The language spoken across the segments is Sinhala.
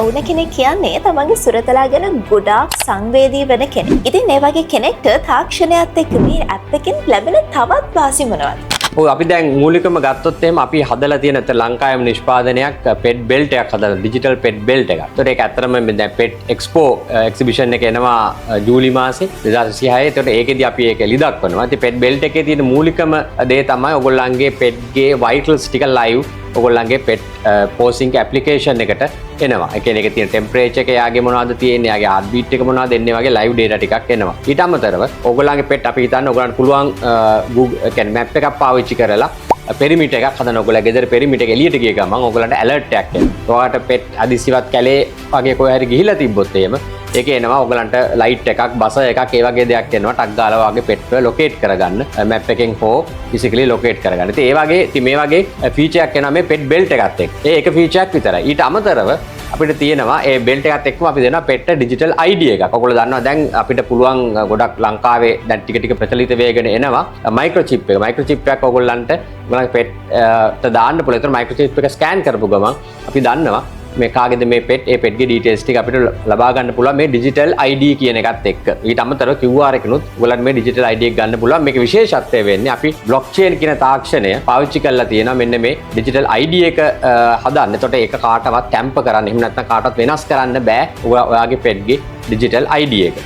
ඕන කෙනෙක් කියන්නේ තමන්ගේ සුරතලා ගැන ගොඩාක් සංවේදී වෙන කෙනෙක්. ඉතින් ඒ වගේ කෙනෙක්ට තාක්ෂණයත් එක්ක මේ ඇප් එකෙන් ලැබෙන තවත් වාසි මොනවද? ඔව් අපි දැන් මූලිකම ගත්තොත් එහෙම අපි හදලා තියෙන ලංකාවේම නිෂ්පාදනයක් පෙට් බෙල්ට් එකක් හදලා ඩිජිටල් පෙට් බෙල්ට් එකක්. ඒතකොට ඒක ඇත්තටම දැන් පෙට් එක්ස්පෝ එක්සිබිෂන් එක එනවා ජූලි මාසේ 2026. ඒතකොට ඒකෙදි අපි ඒක එළිදක්වනවා. ඉතින් පෙට් බෙල්ට් එකේ තියෙන මූලිකම දේ තමයි ඔයගොල්ලන්ගේ පෙට්ගේ වයිටල්ස් ටික ලයිව් ඔයගොල්ලන්ගේ පෙට් පෝසිං ඇප්ලිකේෂන් එකට එනවා. ඒ කියන්නේ ඒකේ තියෙන ටෙම්පරේචර් එක, යාගේ මොනවද තියෙන්නේ, යාගේ හાર્ට් බීට් එක මොනවද එන්නේ වගේ ලයිව් ඩේටා ටිකක් එනවා. ඊට අමතරව ඔයගොල්ලන්ගේ පෙට් අපි හිතන්න ඔයගොල්ලන්ට පුළුවන් Google කියන්නේ මැප් එකක් පාවිච්චි කරලා පෙරිමීටර් එකක් හදන ඔයගොල්ලෝ ගෙදර පෙරිමීටර් එක එළියට ගිය ගමන් ඔයගොල්ලන්ට ඇලර්ට් එකක් එනවා. ඔයාලට පෙට් අදිසිවත් කැලේ වගේ කොහේ හරි ගිහිලා තිබ්බොත් එහෙම ඒකේ එනවා ඔයගලන්ට ලයිට් එකක් බස එකක් ඒ වගේ දෙයක් එනවා ටක් ගාලා වගේ පෙට්ව ලොකේට් කරගන්න මැප් එකෙන් හෝ ෆිසිකලි ලොකේට් කරගන්න. ඉතින් ඒ වගේ මේ වගේ ෆීචර් එකක් එනවා මේ පෙට් බෙල්ට් එකත් එක්ක. ඒක ෆීචර් එකක් විතරයි. ඊට අමතරව අපිට තියෙනවා ඒ බෙල්ට් එකත් එක්කම අපි දෙනවා පෙට් ඩිජිටල් ID එකක්. ඔයගොල්ලෝ දන්නවා දැන් අපිට පුළුවන් ගොඩක් ලංකාවේ දැන් ටික ප්‍රචලිත වේගෙන එනවා මයික්‍රොචිප් එක. මයික්‍රොචිප් එකක් ඔයගොල්ලන්ට ඔයගොල්ලන්ගේ පෙට්ට දාන්න පුළුවන්. ඒතර මයික්‍රොචිප් එක ස්කෑන් කරපු ගමන් අපි දන්නවා මේ කාගේද මේ පෙට් ඒ පෙට්ගේ ඩීටේල්ස් ටික අපිට ලබා ගන්න පුළුවන් මේ ඩිජිටල් ID කියන එකත් එක්ක. ඊට අමතරව QR එකනොත් ඔයගලන්ට මේ ඩිජිටල් ID එක ගන්න පුළුවන්. මේකේ විශේෂත්වය වෙන්නේ අපි බ්ලොක්චේන් කියන තාක්ෂණය පාවිච්චි කරලා තියෙනවා මෙන්න මේ ඩිජිටල් ID එක හදන්න. එතකොට ඒක කාටවත් ටැම්පර් කරන්න එහෙම නැත්නම් කාටවත් වෙනස් කරන්න බෑ ඔයාගේ පෙට්ගේ ඩිජිටල් ID එක.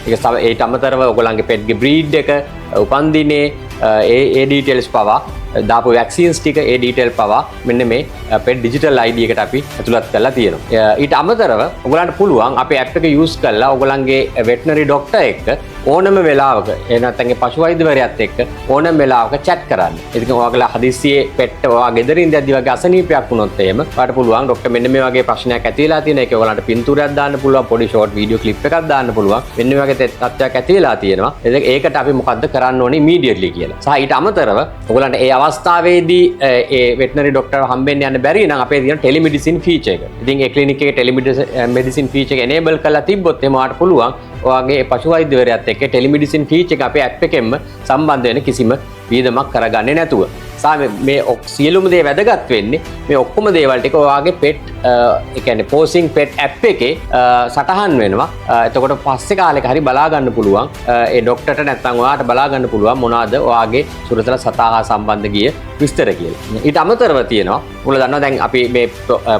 ඊට අමතරව ඔයගලන්ගේ පෙට්ගේ බ්‍රීඩ් එක, උපන්දිනේ ඒ ඩීටේල්ස් පවා දාපු වැක්සින්ස් ටික ඒ ඩීටේල් පවා මෙන්න මේ පෙට් ඩිජිටල් ID එකට අපි ඇතුළත් කරලා තියෙනවා. ඊට අමතරව ඔයගලන්ට පුළුවන් අපේ ඇප් එක යූස් කරලා ඔයගලන්ගේ වෙටනරි ડોක්ටර් එක්ක ඕනම වෙලාවක නැත්නම් පශු වෛද්‍යවරයාත් එක්ක ඕනම වෙලාවක chat කරන්න. ඉතින් ඔයාලා හදිස්සියේ පෙට් ඔයා ගෙදර ඉඳද්දි වගේ අසනීපයක් වුණොත් එහෙම ඔයාලට පුළුවන් ડોක්ටර් මෙන්න මේ වගේ ප්‍රශ්නයක් ඇති වෙලා තියෙනවා. ඒක ඔයාලන්ට පින්තූරයක් දාන්න පුළුවන්, පොඩි ෂෝට් වීඩියෝ ක්ලිප් එකක් දාන්න පුළුවන්. මෙන්න මේ වගේ තත්ත්වයක් ඇති වෙලා තියෙනවා. ඒකට අපි මොකද්ද කරන්න ඕනේ ඉමීඩියට්ලි කියලා. සහ ඊට අමතරව ඔයගලන්ට ඒ අවස්ථාවේදී ඒ වෙටනරි ડોක්ටර් හම්බෙන්න යන්න බැරි නම් අපේ තියෙන ටෙලිමෙඩිසින් ෆීචර් එක. ඉතින් ඒ ක්ලිනික් එකේ ටෙලිමෙඩිසින් ෆීචර් එක එනේබල් කරලා තිබ්බොත් එහෙම ඔයාලට පුළුවන් ඔයාගේ පශු වෛද්‍යවරයාත් එක්ක ටෙලිමෙඩිසින් ෆීචර් එක අපේ ඇප් එකෙන්ම සම්බන්ධ වෙන කිසිම වියදමක් කරගන්නේ නැතුව. මේ සියලුම දේ වැදගත් වෙන්නේ මේ ඔක්කොම දේවල් ටික ඔයාගේ පෙට් ඒ කියන්නේ පෝසිං පෙට් ඇප් එකේ සටහන් වෙනවා. එතකොට පස්සේ කාලෙක හරි බලා ගන්න පුළුවන් ඒ ડોක්ටර්ට නැත්නම් ඔයාට බලා ගන්න පුළුවන් මොනවාද ඔයාගේ සුරතල සතා හා සම්බන්ධ ගිය විස්තර කියලා. ඊට අමතරව තියෙනවා ඔයාලා දන්නවා දැන් අපි මේ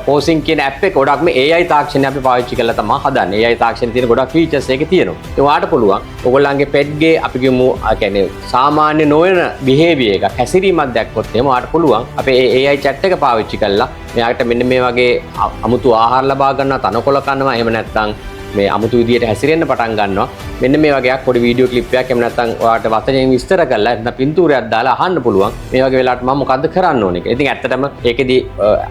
පෝසිං කියන ඇප් එක ගොඩක් මේ AI තාක්ෂණය අපි පාවිච්චි කරලා තමයි හදන්නේ. AI තාක්ෂණයේ තියෙන ගොඩක් ෆීචර්ස් එකේ තියෙනවා. ඒ ඔයාට පුළුවන් ඔයගොල්ලන්ගේ පෙට්ගේ අපි කියමු කියන්නේ සාමාන්‍ය නොවන බිහේවියර් එකක් හැසිරීමක් දැක්කොත් එහෙම ඔයාට පුළුවන් අපේ AI chat එක පාවිච්චි කරලා මෙයාට මෙන්න මේ වගේ අමුතු ආහාර ලබා ගන්නවා, තනකොළ කනවා, එහෙම නැත්නම් මේ අමුතු විදියට හැසිරෙන්න පටන් ගන්නවා. මෙන්න මේ වගේක් පොඩි වීඩියෝ ක්ලිප් එකක් එහෙම නැත්නම් ඔයාට වචනයෙන් විස්තර කරලා නැත්නම් පින්තූරයක් දාලා අහන්න පුළුවන්. මේ වගේ වෙලාවට මම මොකද්ද කරන්න ඕනේ කියලා. ඉතින් ඇත්තටම ඒකෙදි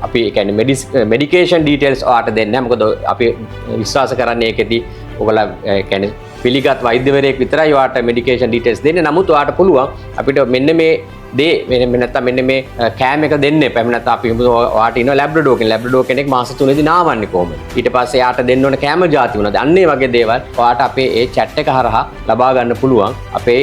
අපි කියන්නේ මෙඩිකේෂන් ඩීටේල්ස් ඔයාට දෙන්නේ නැහැ. මොකද අපි විශ්වාස කරන්නේ ඒකෙදි ඔයාලා කියන්නේ පිළිගත් වෛද්‍යවරයෙක් විතරයි ඔයාට මෙඩිකේෂන් ඩීටේල්ස් දෙන්නේ. නමුත් ඔයාට පුළුවන් අපිට මෙන්න මේ දේ නැත්නම් මෙන්න මේ කෑම එක දෙන්න එපා. එහෙම නැත්නම් අපි ඔයාට ඉන්න ලැබ්‍රඩෝර් කෙනෙක්. ලැබ්‍රඩෝර් කෙනෙක් මාස 3 දී නාවන්නේ කොහොමද? ඊට පස්සේ යාට දෙන්න ඕන කෑම જાති මොනවද? අන්න ඒ වගේ දේවල් ඔයාට අපේ ඒ chat එක හරහා ලබා ගන්න පුළුවන්. අපේ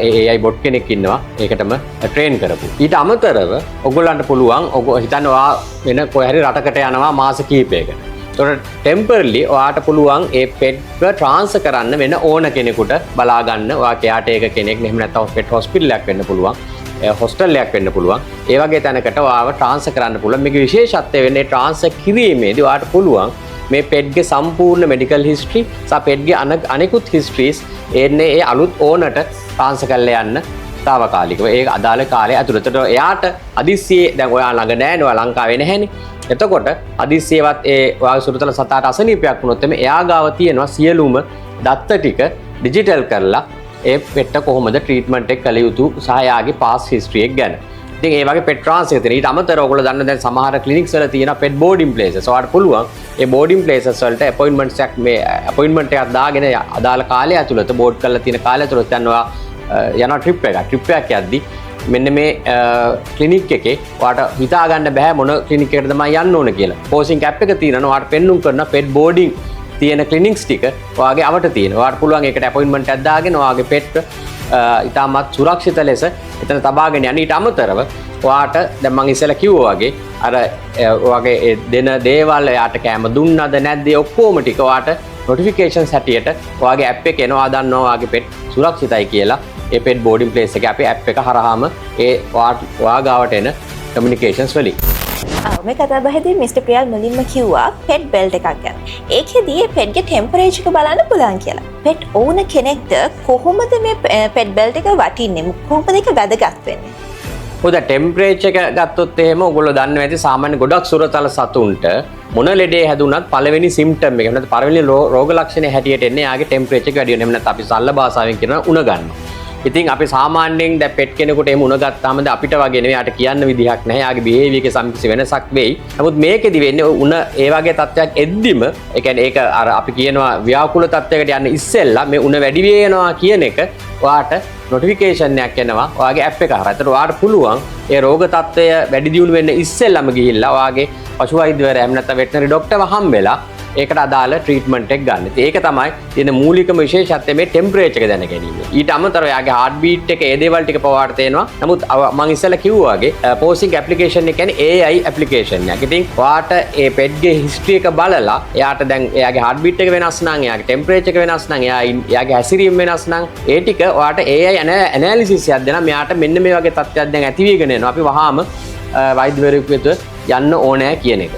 ඒ AI bot කෙනෙක් ඉන්නවා. ඒකටම ට්‍රේන් කරපු. ඊට අමතරව ඔයගොල්ලන්ට පුළුවන් හිතන්න ඔයා වෙන කොහේ හරි රටකට යනවා මාස කිහිපයකට. ඒතකොට ටෙම්පරලි ඔයාට පුළුවන් ඒ පෙට්ව ට්‍රාන්ස්ෆර් කරන්න වෙන ඕන කෙනෙකුට බලා ගන්න. ඔයා කෙයාට ඒක කෙනෙක් නෙමෙයි නැත්නම් පෙට් හොස්පිටල් එකක් වෙන්න පුළුවන්. හොස්ටල් එකක් වෙන්න පුළුවන්. ඒ වගේ තැනකට ඔයාව ට්‍රාන්ස්ෆර් කරන්න පුළුවන්. මේකේ විශේෂත්වය වෙන්නේ ට්‍රාන්ස්ෆර් කිරීමේදී ඔයාට පුළුවන් මේ පෙට්ගේ සම්පූර්ණ මෙඩිකල් හිස්ටරි සහ පෙට්ගේ අනෙකුත් හිස්ටරිස් එන්නේ ඒ අලුත් ඕනට ට්‍රාන්ස්ෆර් කරලා යන්න තාවකාලිකව. ඒ අදාළ කාලය ඇතුළත එයාට අදිස්සියේ දැන් ඔයා ළඟ නැහැ, ඔයා ලංකාවේ නැහැනේ. එතකොට අදිස්සියවත් ඒ ඔයාගේ සුරතල සතාට අසනීපයක් වුණොත් එයා ගාව තියෙනවා සියලුම දත්ත ටික ඩිජිටල් කරලා ඒ පෙට්ට කොහොමද ට්‍රීට්මන්ට් එක කළ යුතු සහ යාගේ පාස් හිස්ටරි එක ගැන. ඉතින් ඒ වගේ පෙට් ට්‍රාන්ස්ෆර් තියෙන. ඊට අමතරව ඔයගොල්ලෝ දන්න දැන් සමහර ක්ලිනික්ස් වල තියෙන පෙට් බෝඩින් ප්ලේසස්. ඔයාලට පුළුවන් ඒ බෝඩින් ප්ලේසස් වලට අපොයින්ට්මන්ට් එකක් දාගෙන අදාළ කාලය ඇතුළත බෝඩ් කරලා තියෙන කාලය ඇතුළත යන ඔයා යන ට්‍රිප් එකක් යද්දි මෙන්න මේ ක්ලිනික් එකේ ඔයාට හිතා ගන්න බෑ මොන ක්ලිනික් එකකටද මම යන්න ඕන කියලා. පෝසිං ඇප් එක තියෙනවා. ඔයාට පෙන්නුම් කරන පෙට් බෝඩින් තියෙන ක්ලිනික්ස් ටික ඔයාගේ අවට තියෙනවා. ඔයාට පුළුවන් ඒකට අපොයින්ට්මන්ට් එකක් දාගෙන ඔයාගේ පෙට් ඉතාමත් සුරක්ෂිත ලෙස එතන තබාගෙන යන්න. ඊට අමතරව ඔයාට දැන් මං ඉස්සෙල්ලා කිව්වා වගේ අර ඔයාගේ දෙන දේවල් එයාට කැම දුන්නද නැද්ද ඔක්කොම ටික ඔයාට නොටිෆිකේෂන්ස් හැටියට ඔයාගේ ඇප් එකේ එනවා දන්නවා ඔයාගේ පෙට් සුරක්ෂිතයි කියලා. ඒ පෙට් බෝඩින් ප්ලේස් එකේ අපේ ඇප් එක හරහාම ඒ ඔයා ගාවට එන කමියුනිකේෂන්ස් වලින් මේ කතාබහේදී මිස්ටර් ප්‍රියල් මුලින්ම කිව්වා පෙට් බෙල්ට් එකක් ගැන. ඒකෙදී පෙට්ගේ ටෙම්පරේචර් එක බලන්න පුළුවන් කියලා. පෙට් ඕන කෙනෙක්ට කොහොමද මේ පෙට් බෙල්ට් එක වටින්නේ? කොහොමද ඒක වැදගත් වෙන්නේ? ඔය ටෙම්පරේචර් එක ගත්තොත් එහෙම ඔයගොල්ලෝ දන්නවා ඇති සාමාන්‍ය ගොඩක් සුරතල සතුන්ට මොන ලෙඩේ හැදුනත් පළවෙනි සිම්ප්ටම් එක නැත්නම් පළවෙනි රෝග ලක්ෂණය හැටියට එන්නේ යාගේ ටෙම්පරේචර් එක වැඩි වෙන. එහෙම නැත්නම් අපි සල්ල භාෂාවෙන් කියනවා උණ ගන්නවා. ඉතින් අපි සාමාන්‍යයෙන් දැන් පෙට් කෙනෙකුට එහෙම උණ ගත්තාම අපිට වගේ නෙවෙයි යාට කියන්න විදිහක් නැහැ. යාගේ බිහේවියර් එකේ සම්කිසි වෙනසක් වෙයි. නමුත් මේකෙදි වෙන්නේ උණ ඒ වගේ තත්ත්වයක් එද්දිම ඒ කියන්නේ ඒක අර අපි කියනවා ව්‍යාකූල තත්ත්වයකට යන්න ඉස්සෙල්ලා මේ උණ වැඩි වෙනවා කියන එක ඔයාට නොටිෆිකේෂන් එකක් එනවා ඔයාගේ ඇප් එක හරහා. ඒතර ඔයාට පුළුවන් ඒ රෝග තත්ත්වය වැඩි දියුණු වෙන්න ඉස්සෙල්ලාම ගිහිල්ලා ඔයාගේ පශු වෛද්‍යවරයා එහෙම නැත්නම් වෙටනරි ડોක්ටර්ව හම්බෙලා ඒකට අදාළ ට්‍රීට්මන්ට් එක ගන්න. ඒක තමයි තියෙන මූලිකම විශේෂත්වය මේ ටෙම්පරේචර් එක දැන ගැනීම. ඊට අමතරව යාගේ හાર્ට් බීට් එක ඒ දේවල් ටික පවාට තේනවා. නමුත් මම ඉස්සෙල්ලා කිව්වා වගේ පෝසිං ඇප්ලිකේෂන් එක කියන්නේ AI ඇප්ලිකේෂන් එකක්. ඉතින් ඔයාට ඒ පෙට්ගේ හිස්ටරි එක බලලා එයාට දැන් එයාගේ හાર્ට් බීට් එක වෙනස් නම් එයාගේ ටෙම්පරේචර් එක වෙනස් නම් එයාගේ හැසිරීම වෙනස් නම් ඒ ටික ඔයාට AI ඇනලිසිස් එකක් දෙනවා. මෙයාට මෙන්න මේ වගේ තත්ත්වයක් දැන් ඇති වෙගෙන එනවා. අපි වහාම වෛද්‍යවරයෙකු වෙත යන්න ඕනෑ කියන එක.